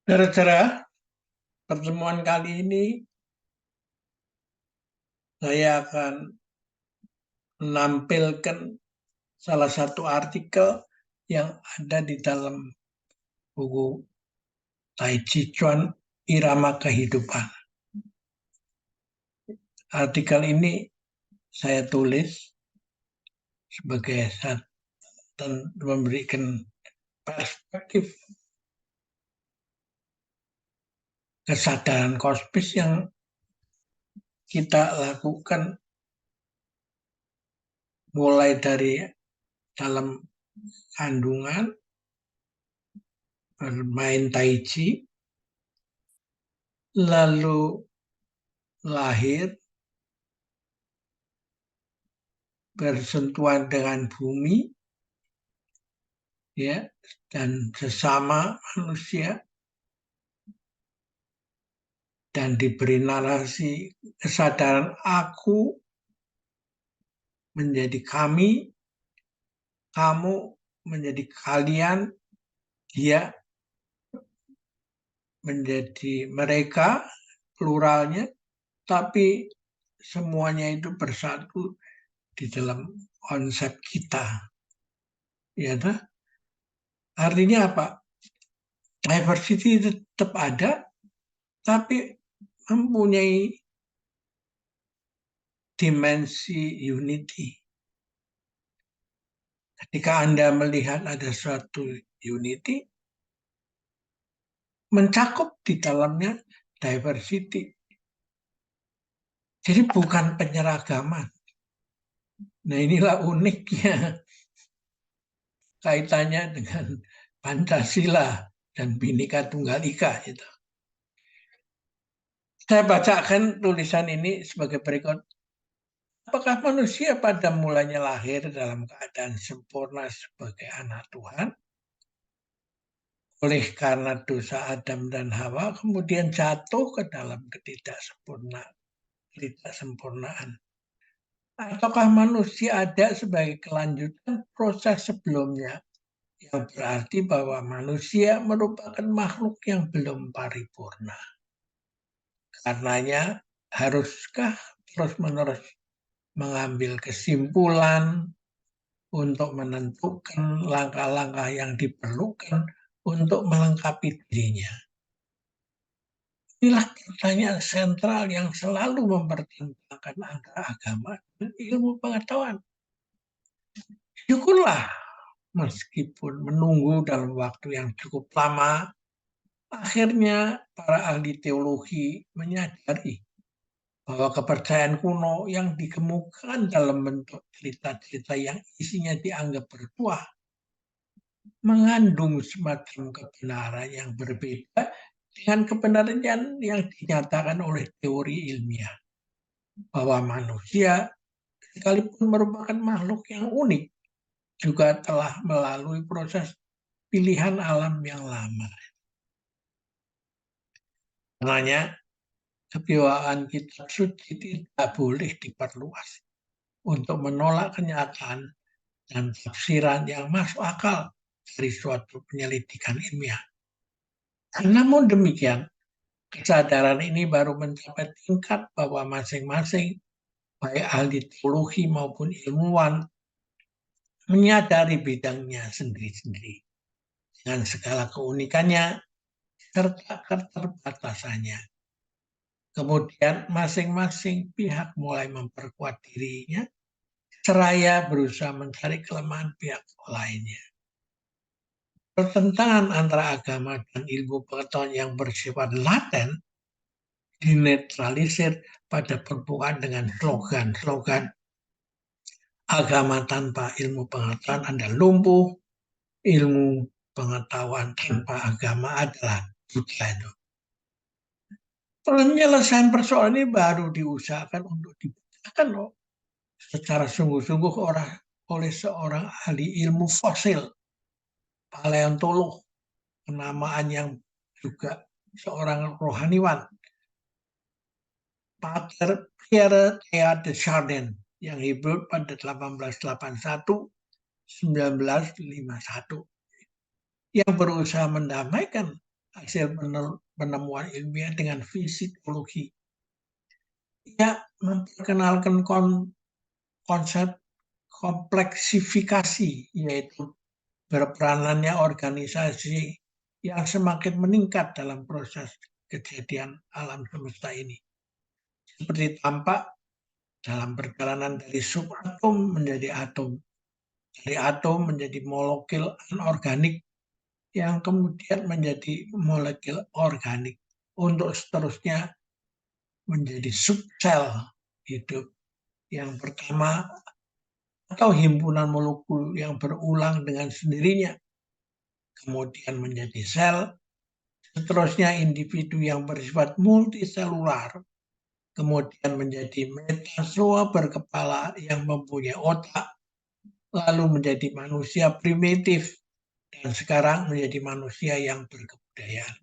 Saudara-saudara, pertemuan kali ini saya akan menampilkan salah satu artikel yang ada di dalam buku Tai Chi Chuan Irama Kehidupan. Artikel ini saya tulis sebagai dan memberikan perspektif kesadaran kosmis yang kita lakukan mulai dari dalam kandungan, bermain Tai Chi, lalu lahir, bersentuhan dengan bumi, ya, dan sesama manusia, dan diberi narasi kesadaran aku menjadi kami, kamu menjadi kalian, dia menjadi mereka, pluralnya, tapi semuanya itu bersatu di dalam konsep kita. Ya, artinya apa? Diversity tetap ada, tapi mempunyai dimensi unity. Ketika Anda melihat ada suatu unity, mencakup di dalamnya diversity. Jadi bukan penyeragaman. Nah, inilah uniknya kaitannya dengan Pancasila dan Bhinneka Tunggal Ika. Gitu. Saya bacakan tulisan ini sebagai berikut. Apakah manusia pada mulanya lahir dalam keadaan sempurna sebagai anak Tuhan? Oleh karena dosa Adam dan Hawa kemudian jatuh ke dalam ketidaksempurnaan. Ataukah manusia ada sebagai kelanjutan proses sebelumnya, yang berarti bahwa manusia merupakan makhluk yang belum paripurna. Karenanya, haruskah terus-menerus mengambil kesimpulan untuk menentukan langkah-langkah yang diperlukan untuk melengkapi dirinya? Inilah pertanyaan sentral yang selalu mempertimbangkan antara agama dan ilmu pengetahuan. Syukurlah, meskipun menunggu dalam waktu yang cukup lama, akhirnya para ahli teologi menyadari bahwa kepercayaan kuno yang dikemukakan dalam bentuk cerita-cerita yang isinya dianggap bertuah mengandung semacam kebenaran yang berbeda dengan kebenaran yang dinyatakan oleh teori ilmiah, bahwa manusia sekalipun merupakan makhluk yang unik juga telah melalui proses pilihan alam yang lama. Karenanya kebiwaan kitab suci tidak boleh diperluas untuk menolak kenyataan dan tafsiran yang masuk akal dari suatu penyelidikan ilmiah. Namun demikian, kesadaran ini baru mencapai tingkat bahwa masing-masing, baik ahli teologi maupun ilmuwan, menyadari bidangnya sendiri-sendiri dengan segala keunikannya serta keterbatasannya. Kemudian masing-masing pihak mulai memperkuat dirinya, seraya berusaha mencari kelemahan pihak lainnya. Pertentangan antara agama dan ilmu pengetahuan yang bersifat laten dinetralisir pada permukaan dengan slogan-slogan agama tanpa ilmu pengetahuan adalah lumpuh, ilmu pengetahuan tanpa agama adalah buta. Penyelesaian persoalan ini baru diusahakan untuk dibuktikan secara sungguh-sungguh oleh seorang ahli ilmu fosil, paleontolog, kenamaan yang juga seorang rohaniwan, Pater Pierre Teilhard de Chardin, yang hidup pada 1881-1951, yang berusaha mendamaikan hasil penemuan ilmiah dengan fisikologi. Ia memperkenalkan konsep kompleksifikasi, yaitu berperanannya organisasi yang semakin meningkat dalam proses kejadian alam semesta ini. Seperti tampak dalam perjalanan dari subatom menjadi atom, dari atom menjadi molekul anorganik, yang kemudian menjadi molekul organik, untuk seterusnya menjadi subsel hidup yang pertama atau himpunan molekul yang berulang dengan sendirinya, kemudian menjadi sel, seterusnya individu yang bersifat multiselular, kemudian menjadi metazoa berkepala yang mempunyai otak, lalu menjadi manusia primitif, dan sekarang menjadi manusia yang berkebudayaan.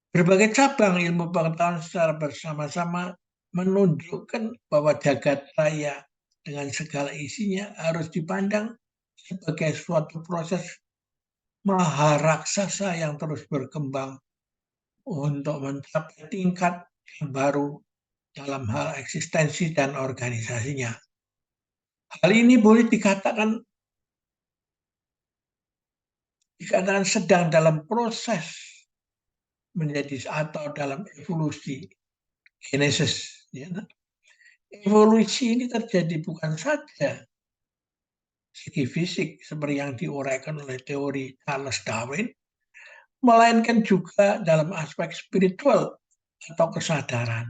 Berbagai cabang ilmu pengetahuan secara bersama-sama menunjukkan bahwa jagat raya dengan segala isinya harus dipandang sebagai suatu proses maharaksasa yang terus berkembang untuk mencapai tingkat yang baru dalam hal eksistensi dan organisasinya. Hal ini boleh dikatakan sedang dalam proses menjadi atau dalam evolusi, genesis. Evolusi ini terjadi bukan saja segi fisik seperti yang diuraikan oleh teori Charles Darwin, melainkan juga dalam aspek spiritual atau kesadaran.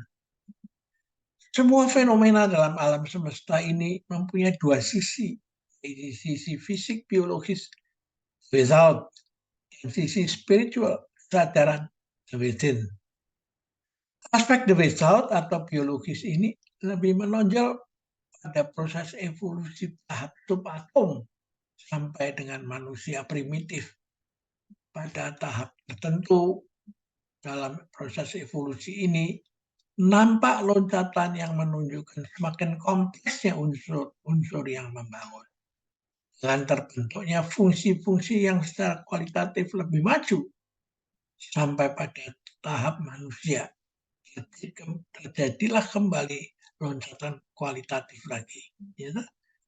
Semua fenomena dalam alam semesta ini mempunyai dua sisi, sisi fisik biologis without, dan sisi spiritual kesadaran within. Aspek the without atau biologis ini lebih menonjol pada proses evolusi tahap subatom sampai dengan manusia primitif. Pada tahap tertentu dalam proses evolusi ini nampak loncatan yang menunjukkan semakin kompleksnya unsur-unsur yang membangun, dengan terbentuknya fungsi-fungsi yang secara kualitatif lebih maju sampai pada tahap manusia. Terjadilah kembali loncatan kualitatif lagi,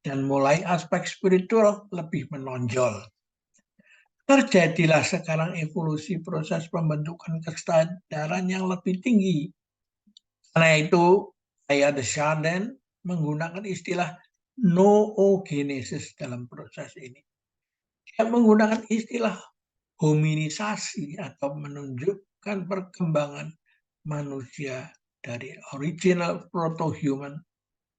dan mulai aspek spiritual lebih menonjol. Terjadilah sekarang evolusi proses pembentukan kesadaran yang lebih tinggi. Karena itu, Teilhard de Chardin menggunakan istilah noogenesis dalam proses ini. Dia menggunakan istilah hominisasi atau menunjukkan perkembangan manusia dari original proto-human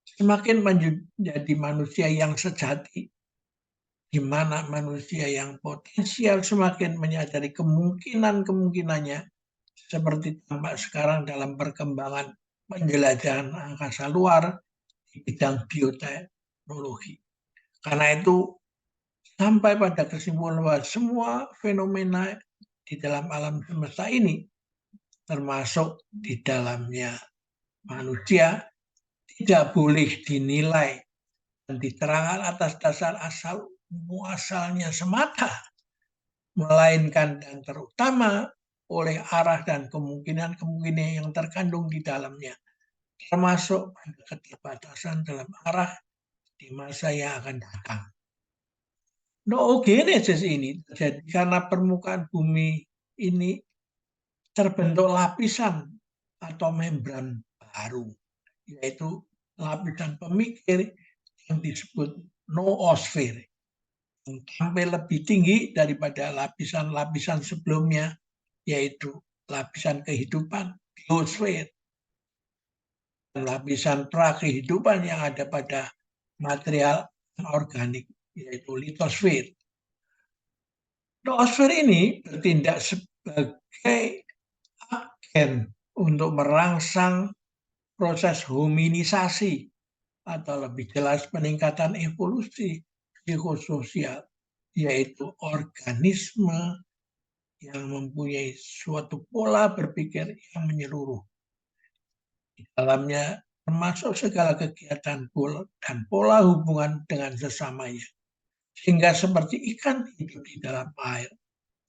semakin menjadi manusia yang sejati, di mana manusia yang potensial semakin menyadari kemungkinan-kemungkinannya, seperti tampak sekarang dalam perkembangan penjelajahan angkasa luar di bidang bioteknologi. Karena itu, sampai pada kesimpulan bahwa semua fenomena di dalam alam semesta ini, termasuk di dalamnya manusia, tidak boleh dinilai dan diterangkan atas dasar asal muasalnya semata, melainkan dan terutama oleh arah dan kemungkinan-kemungkinan yang terkandung di dalamnya, termasuk pada keterbatasan dalam arah di masa yang akan datang. Noogenesis ini terjadi karena permukaan bumi ini terbentuk lapisan atau membran baru, yaitu lapisan pemikir yang disebut noosfer, yang tampil lebih tinggi daripada lapisan-lapisan sebelumnya, yaitu lapisan kehidupan, biosfer, dan lapisan pra-kehidupan yang ada pada material organik, yaitu litosfer. Noosfer ini bertindak sebagai agen untuk merangsang proses hominisasi, atau lebih jelas peningkatan evolusi psikososial, yaitu organisme yang mempunyai suatu pola berpikir yang menyeluruh. Di dalamnya termasuk segala kegiatan dan pola hubungan dengan sesamanya. Sehingga seperti ikan hidup di dalam air,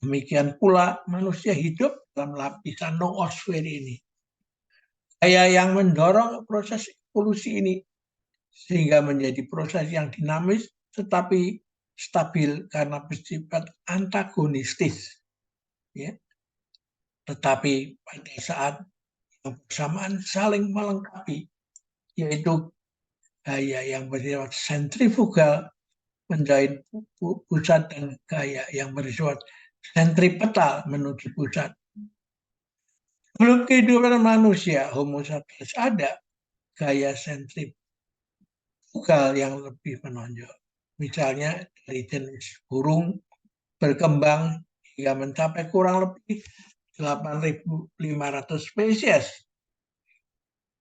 Demikian pula manusia hidup dalam lapisan noosfer ini. Gaya yang mendorong proses evolusi ini sehingga menjadi proses yang dinamis tetapi stabil karena bersifat antagonistis. Ya. Tetapi pada saat yang bersamaan saling melengkapi, yaitu gaya yang bersifat sentrifugal menjahit pusat dan gaya yang bersifat sentripetal menuju pusat. Belum kehidupan manusia, Homo sapiens ada, gaya sentrifugal yang lebih menonjol. Misalnya dari jenis burung berkembang hingga mencapai kurang lebih 8.500 spesies.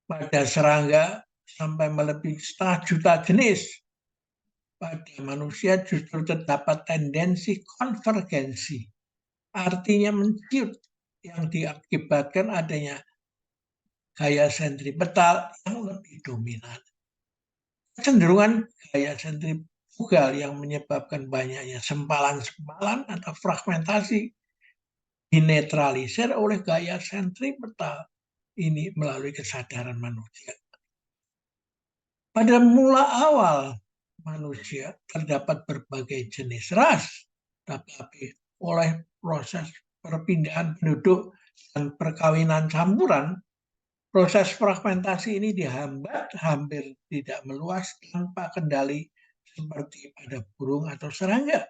Pada serangga sampai melebihi 1,5 juta jenis. Pada manusia justru terdapat tendensi konvergensi. Artinya menciut yang diakibatkan adanya gaya sentripetal yang lebih dominan. Kecenderungan gaya sentrifugal yang menyebabkan banyaknya sempalan-sempalan atau fragmentasi dinetralisir oleh gaya sentripetal ini melalui kesadaran manusia. Pada mula awal manusia terdapat berbagai jenis ras, tetapi oleh proses perpindahan penduduk dan perkawinan campuran, proses fragmentasi ini dihambat hampir tidak meluas tanpa kendali seperti pada burung atau serangga,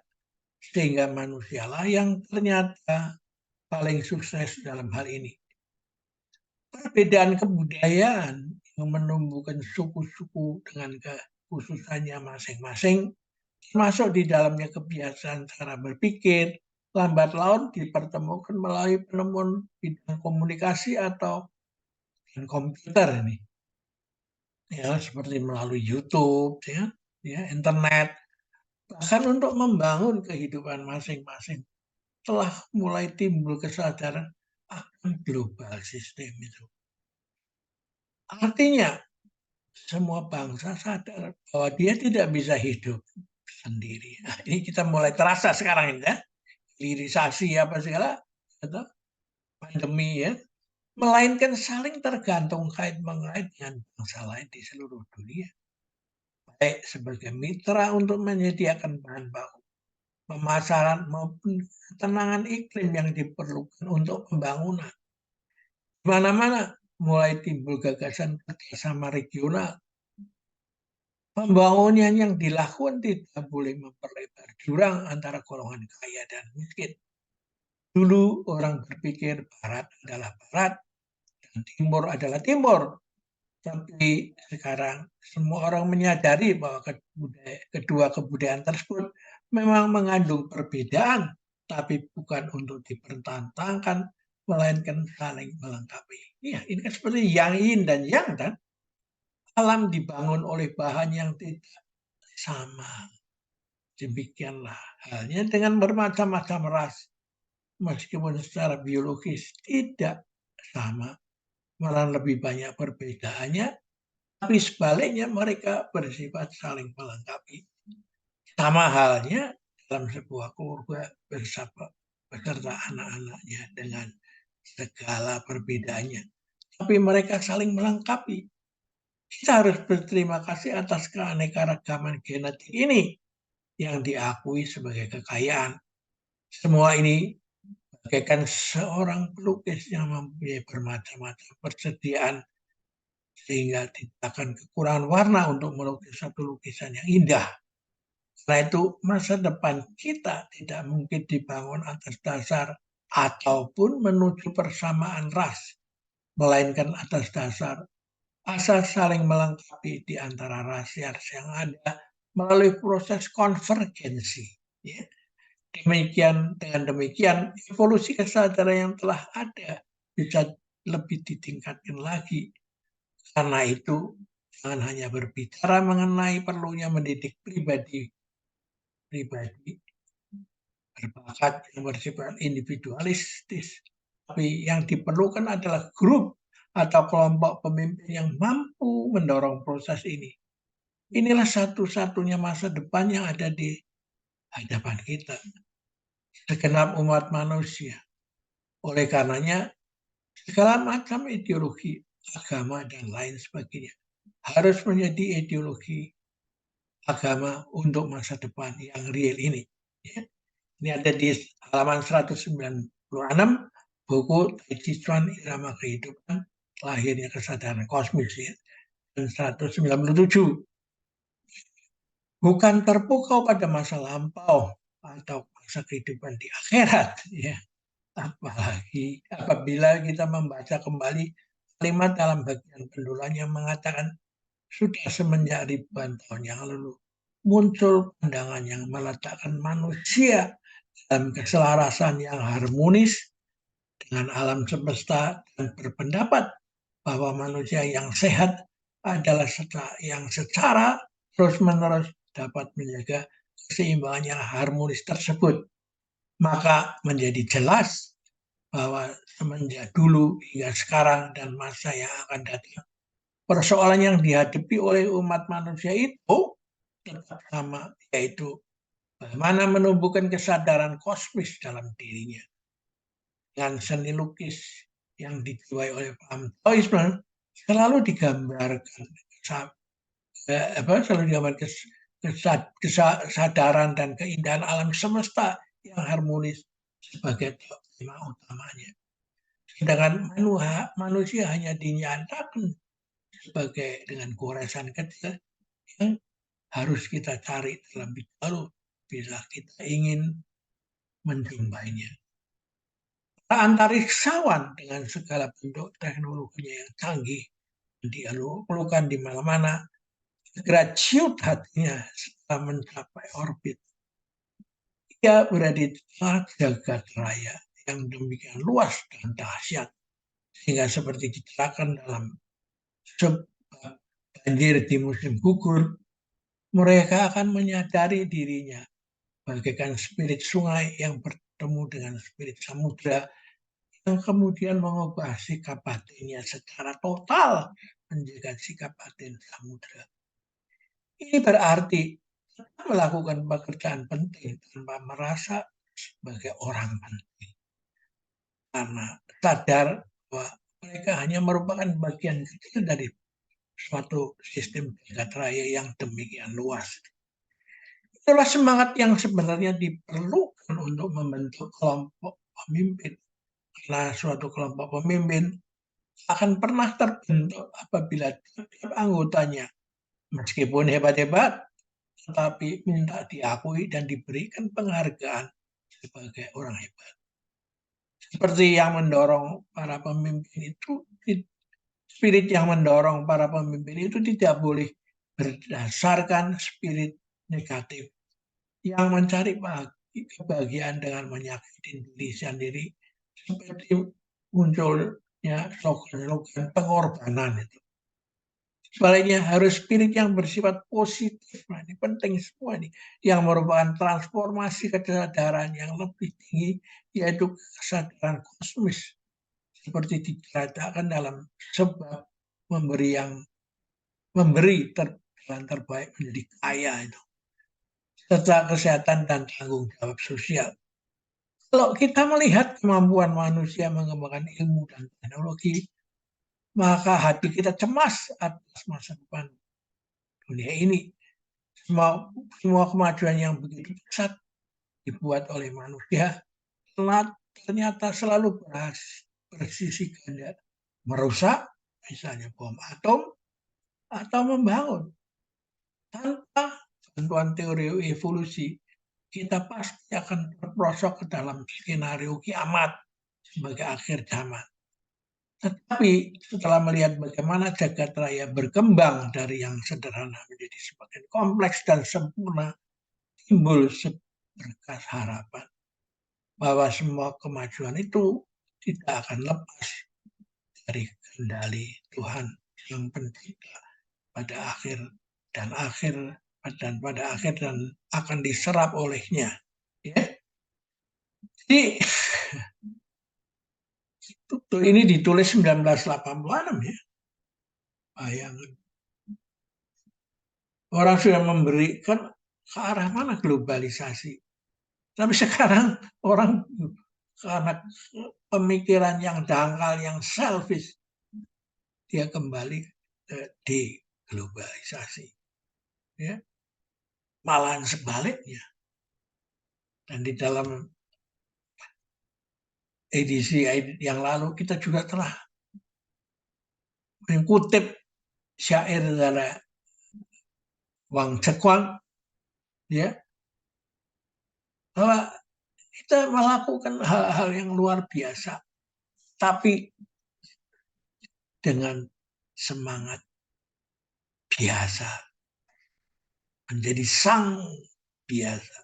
sehingga manusialah yang ternyata paling sukses dalam hal ini. Perbedaan kebudayaan yang menumbuhkan suku-suku dengan kekhususannya masing-masing, termasuk di dalamnya kebiasaan cara berpikir, lambat laun dipertemukan melalui penemuan bidang komunikasi atau komputer ini. Ya, seperti melalui YouTube, ya, internet. Bahkan untuk membangun kehidupan masing-masing telah mulai timbul kesadaran akan global system itu. Artinya, semua bangsa sadar bahwa dia tidak bisa hidup sendiri. Nah, ini kita mulai terasa sekarang ini ya, hilirisasi apa segala, atau pandemi ya, melainkan saling tergantung kait-mengait dengan bangsa lain di seluruh dunia. Baik sebagai mitra untuk menyediakan bahan baku, pemasaran maupun ketenangan iklim yang diperlukan untuk pembangunan. Di mana-mana mulai timbul gagasan kerjasama regional. Pembangunan yang dilakukan tidak boleh memperlebar jurang antara golongan kaya dan miskin. Dulu orang berpikir barat adalah barat dan timur adalah timur. Tapi sekarang semua orang menyadari bahwa kedua kebudayaan tersebut memang mengandung perbedaan, tapi bukan untuk dipertentangkan, melainkan saling melengkapi. Ya, ini kan seperti yang yin dan yang kan. Alam dibangun oleh bahan yang tidak sama. Demikianlah halnya dengan bermacam-macam ras. Meskipun secara biologis tidak sama, malah lebih banyak perbedaannya, tapi sebaliknya mereka bersifat saling melengkapi. Sama halnya dalam sebuah keluarga beserta anak-anaknya dengan segala perbedaannya. Tapi mereka saling melengkapi. Kita harus berterima kasih atas keanekaragaman genetik ini yang diakui sebagai kekayaan. Semua ini bagaikan seorang pelukis yang mempunyai bermacam-macam persediaan sehingga tidak akan kekurangan warna untuk melukis satu lukisan yang indah. Setelah itu masa depan kita tidak mungkin dibangun atas dasar ataupun menuju persamaan ras, melainkan atas dasar asal saling melengkapi di antara ras-ras yang ada melalui proses konvergensi. Ya. Dengan demikian, evolusi kesadaran yang telah ada bisa lebih ditingkatkan lagi. Karena itu, jangan hanya berbicara mengenai perlunya mendidik pribadi berbakat yang bersifat individualistis, tapi yang diperlukan adalah grup atau kelompok pemimpin yang mampu mendorong proses ini. Inilah satu-satunya masa depan yang ada di hadapan kita. segenap umat manusia. Oleh karenanya, segala macam ideologi, agama, dan lain sebagainya harus menjadi ideologi agama untuk masa depan yang real ini. Ya. Ini ada di halaman 196 buku Tai Chi Chuan Irama Kehidupan, Lahirnya Kesadaran Kosmis, ya. Dan 197. Bukan terpukau pada masa lampau atau masa kehidupan di akhirat, ya. Apalagi apabila kita membaca kembali kalimat dalam bagian pendulang yang mengatakan sudah semenjak ribuan tahun yang lalu muncul pandangan yang meletakkan manusia dalam keselarasan yang harmonis dengan alam semesta dan berpendapat bahwa manusia yang sehat adalah yang secara terus-menerus dapat menjaga keseimbangan yang harmonis tersebut. Maka menjadi jelas bahwa semenjak dulu hingga sekarang dan masa yang akan datang, persoalan yang dihadapi oleh umat manusia itu tetap sama, yaitu bagaimana menumbuhkan kesadaran kosmis dalam dirinya. Dengan seni lukis yang dijiwai oleh paham Taoisme selalu digambarkan kesadaran dan keindahan alam semesta yang harmonis sebagai tema utamanya. Sedangkan manusia hanya dinyatakan sebagai dengan goresan kecil yang harus kita cari terlebih dahulu bila kita ingin menjumpainya. Para antariksawan dengan segala bentuk teknologinya yang canggih diperlukan di mana-mana, segera ciut hatinya setelah mencapai orbit. Ia berada di tengah jagat raya yang demikian luas dan dahsyat, sehingga seperti diceritakan dalam sebab banjir di musim gugur, mereka akan menyadari dirinya bagaikan spirit sungai yang bertemu dengan spirit samudra yang kemudian mengubah sikap batinnya secara total menjaga sikap batin samudra. Ini berarti melakukan pekerjaan penting tanpa merasa sebagai orang penting. Karena sadar bahwa mereka hanya merupakan bagian kecil dari suatu sistem jagat raya yang demikian luas. Itulah semangat yang sebenarnya diperlukan untuk membentuk kelompok pemimpin. Karena suatu kelompok pemimpin akan pernah terbentuk apabila setiap anggotanya, meskipun hebat-hebat, tetapi minta diakui dan diberikan penghargaan sebagai orang hebat. Seperti yang mendorong para pemimpin itu, spirit yang mendorong para pemimpin itu tidak boleh berdasarkan spirit negatif yang mencari kebahagiaan dengan menyakiti diri sendiri, seperti munculnya slogan-slogan pengorbanan itu. Sebaliknya harus spirit yang bersifat positif. Nah, ini penting semua ini. Yang merupakan transformasi kesadaran yang lebih tinggi, yaitu kesadaran kosmis. Seperti diceritakan dalam sebab memberi jalan terbaik menjadi kaya itu. Serta kesehatan dan tanggung jawab sosial. Kalau kita melihat kemampuan manusia mengembangkan ilmu dan teknologi, maka hati kita cemas atas masa depan dunia ini. Semua kemajuan yang begitu pesat dibuat oleh manusia ternyata selalu bersisi ganda, merusak, misalnya bom atom, atau membangun. Tanpa bantuan teori evolusi, kita pasti akan terperosok ke dalam skenario kiamat sebagai akhir zaman. Tetapi setelah melihat bagaimana jagat raya berkembang dari yang sederhana menjadi semakin kompleks dan sempurna, timbul seberkas harapan bahwa semua kemajuan itu tidak akan lepas dari kendali Tuhan yang pencipta pada akhir dan pada akhir dan akan diserap olehnya. Ya. Jadi ini ditulis 1986 ya. Bayangkan. Orang sudah memberikan ke arah mana globalisasi. Tapi sekarang orang karena pemikiran yang dangkal, yang selfish, dia kembali ke deglobalisasi. Ya. Malahan sebaliknya. Dan di dalam edisi yang lalu kita juga telah mengutip syair dari Wang Cekwang, ya, bahwa kita melakukan hal-hal yang luar biasa, tapi dengan semangat biasa, menjadi sang biasa.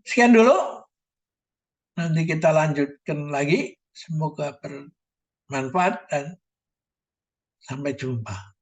Sekian dulu, nanti kita lanjutkan lagi. Semoga bermanfaat dan sampai jumpa.